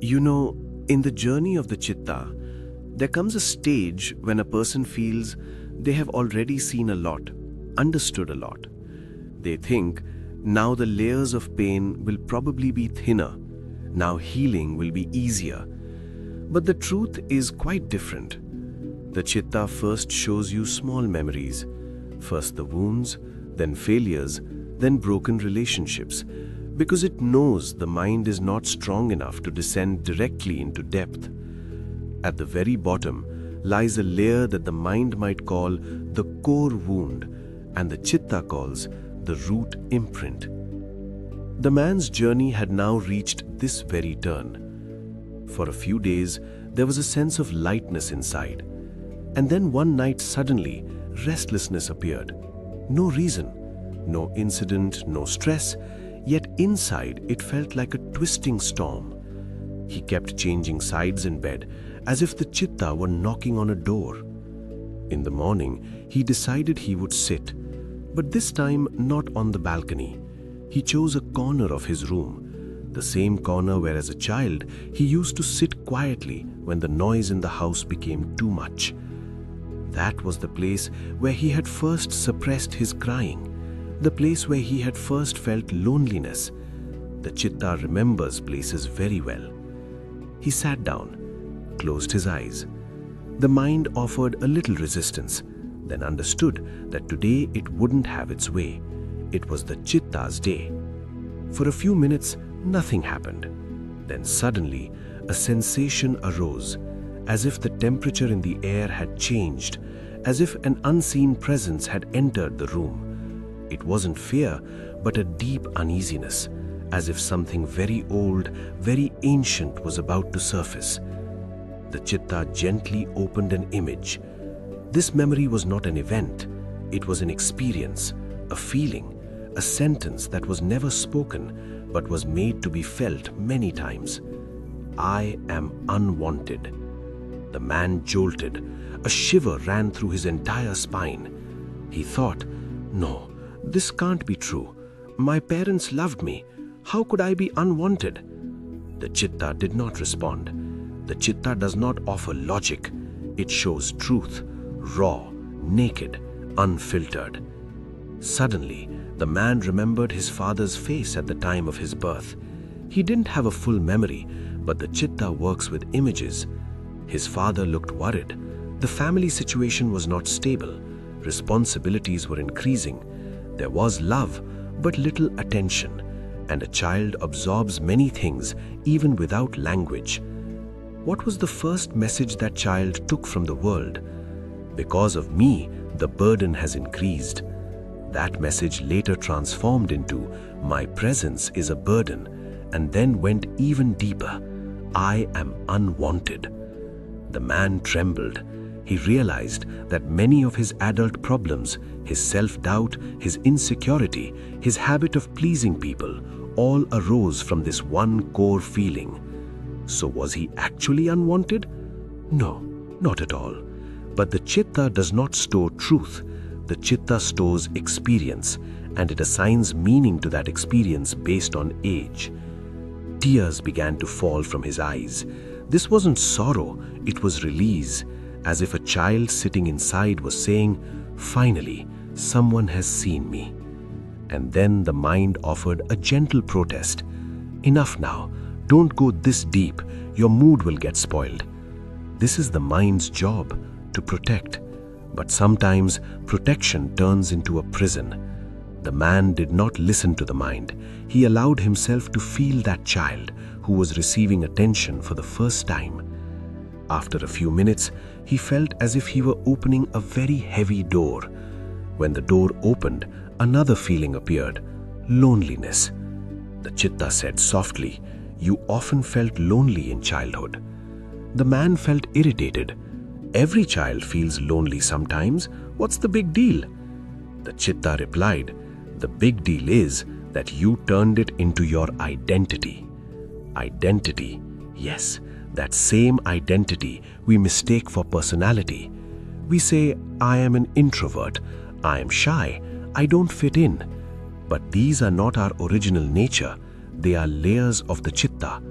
You know, in the journey of the Chitta, there comes a stage when a person feels they have already seen a lot, understood a lot. They think now the layers of pain will probably be thinner, now healing will be easier. But the truth is quite different. The Chitta first shows you small memories, first the wounds, then failures, then broken relationships, because it knows the mind is not strong enough to descend directly into depth. At the very bottom lies a layer that the mind might call the core wound and the Chitta calls the root imprint. The man's journey had now reached this very turn. For a few days, there was a sense of lightness inside. And then one night suddenly, restlessness appeared. No reason, no incident, no stress, yet inside it felt like a twisting storm. He kept changing sides in bed, as if the Chitta were knocking on a door. In the morning, he decided he would sit, but this time not on the balcony. He chose a corner of his room, the same corner where as a child he used to sit quietly when the noise in the house became too much. That was the place where he had first suppressed his crying, the place where he had first felt loneliness. The Chitta remembers places very well. He sat down, closed his eyes. The mind offered a little resistance, then understood that today it wouldn't have its way. It was the Chitta's day. For a few minutes, nothing happened. Then suddenly, a sensation arose, as if the temperature in the air had changed, as if an unseen presence had entered the room. It wasn't fear, but a deep uneasiness, as if something very old, very ancient was about to surface. The Chitta gently opened an image. This memory was not an event, it was an experience, a feeling, a sentence that was never spoken but was made to be felt many times. I am unwanted. The man jolted. A shiver ran through his entire spine. He thought, no, this can't be true. My parents loved me. How could I be unwanted? The Chitta did not respond. The Chitta does not offer logic. It shows truth, raw, naked, unfiltered. Suddenly, the man remembered his father's face at the time of his birth. He didn't have a full memory, but the Chitta works with images. His father looked worried. The family situation was not stable. Responsibilities were increasing. There was love, but little attention, and a child absorbs many things even without language. What was the first message that child took from the world? Because of me, the burden has increased. That message later transformed into, my presence is a burden, and then went even deeper. I am unwanted. The man trembled. He realized that many of his adult problems, his self-doubt, his insecurity, his habit of pleasing people, all arose from this one core feeling. So was he actually unwanted? No, not at all. But the Chitta does not store truth. The Chitta stores experience, and it assigns meaning to that experience based on age. Tears began to fall from his eyes. This wasn't sorrow, it was release, as if a child sitting inside was saying, finally, someone has seen me. And then the mind offered a gentle protest. Enough now, don't go this deep, your mood will get spoiled. This is the mind's job, to protect. But sometimes protection turns into a prison. The man did not listen to the mind. He allowed himself to feel that child who was receiving attention for the first time. After a few minutes, he felt as if he were opening a very heavy door. When the door opened, another feeling appeared, loneliness. The Chitta said softly, you often felt lonely in childhood. The man felt irritated. Every child feels lonely sometimes. What's the big deal? The Chitta replied, the big deal is that you turned it into your identity. Identity, yes, that same identity we mistake for personality. We say, I am an introvert, I am shy, I don't fit in. But these are not our original nature, they are layers of the Chitta.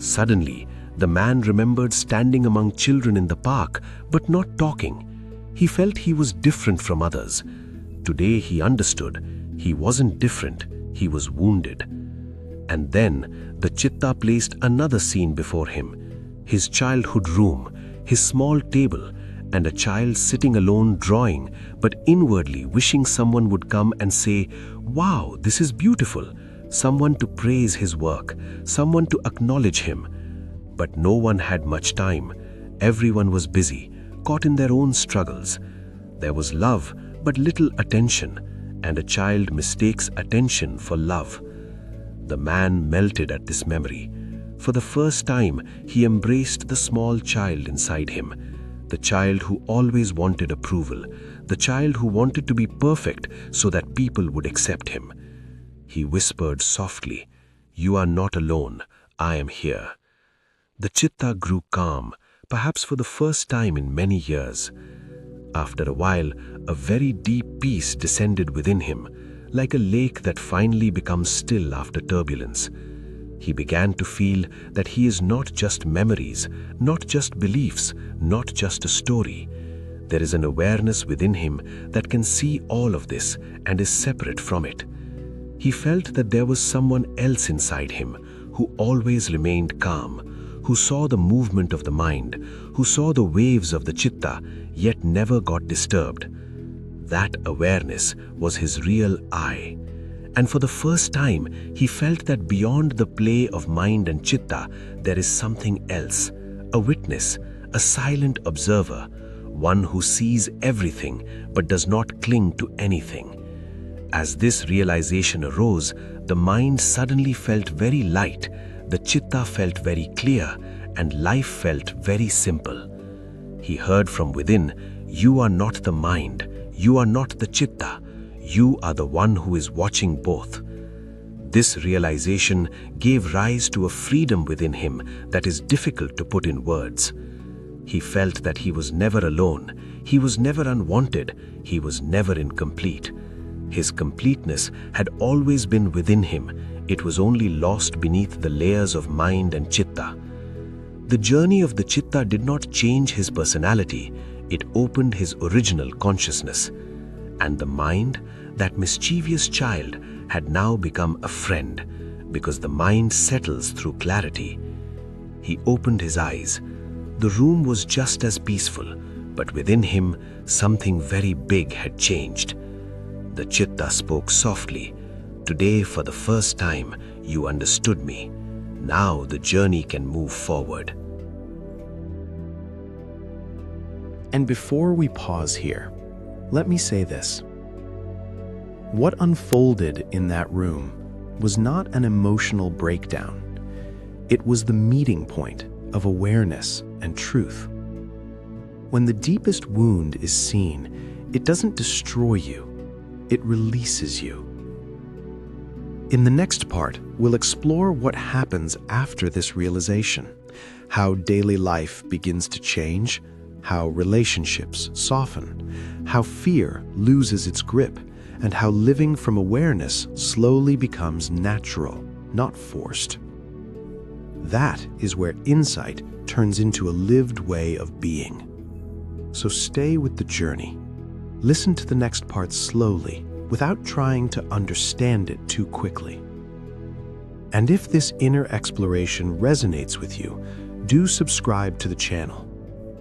Suddenly, the man remembered standing among children in the park, but not talking. He felt he was different from others. Today he understood. He wasn't different, he was wounded. And then the Chitta placed another scene before him. His childhood room, his small table, and a child sitting alone drawing, but inwardly wishing someone would come and say, "Wow, this is beautiful." Someone to praise his work, someone to acknowledge him. But no one had much time. Everyone was busy, caught in their own struggles. There was love, but little attention, and a child mistakes attention for love. The man melted at this memory. For the first time, he embraced the small child inside him, the child who always wanted approval, the child who wanted to be perfect so that people would accept him. He whispered softly, "You are not alone, I am here." The Chitta grew calm, perhaps for the first time in many years. After a while, a very deep peace descended within him, like a lake that finally becomes still after turbulence. He began to feel that he is not just memories, not just beliefs, not just a story. There is an awareness within him that can see all of this and is separate from it. He felt that there was someone else inside him who always remained calm, who saw the movement of the mind, who saw the waves of the Chitta, yet never got disturbed. That awareness was his real I. And for the first time, he felt that beyond the play of mind and Chitta, there is something else, a witness, a silent observer, one who sees everything but does not cling to anything. As this realization arose, the mind suddenly felt very light, the Chitta felt very clear, and life felt very simple. He heard from within, "You are not the mind, you are not the Chitta, you are the one who is watching both." This realization gave rise to a freedom within him that is difficult to put in words. He felt that he was never alone, he was never unwanted, he was never incomplete. His completeness had always been within him, it was only lost beneath the layers of mind and Chitta. The journey of the Chitta did not change his personality, it opened his original consciousness. And the mind, that mischievous child, had now become a friend, because the mind settles through clarity. He opened his eyes. The room was just as peaceful, but within him, something very big had changed. The Chitta spoke softly, "Today, for the first time, you understood me. Now the journey can move forward." And before we pause here, let me say this. What unfolded in that room was not an emotional breakdown. It was the meeting point of awareness and truth. When the deepest wound is seen, it doesn't destroy you, it releases you. In the next part, we'll explore what happens after this realization, how daily life begins to change, how relationships soften, how fear loses its grip, and how living from awareness slowly becomes natural, not forced. That is where insight turns into a lived way of being. So stay with the journey. Listen to the next part slowly, without trying to understand it too quickly. And if this inner exploration resonates with you, do subscribe to the channel.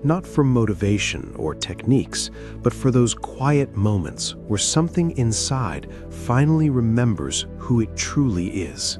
Not for motivation or techniques, but for those quiet moments where something inside finally remembers who it truly is.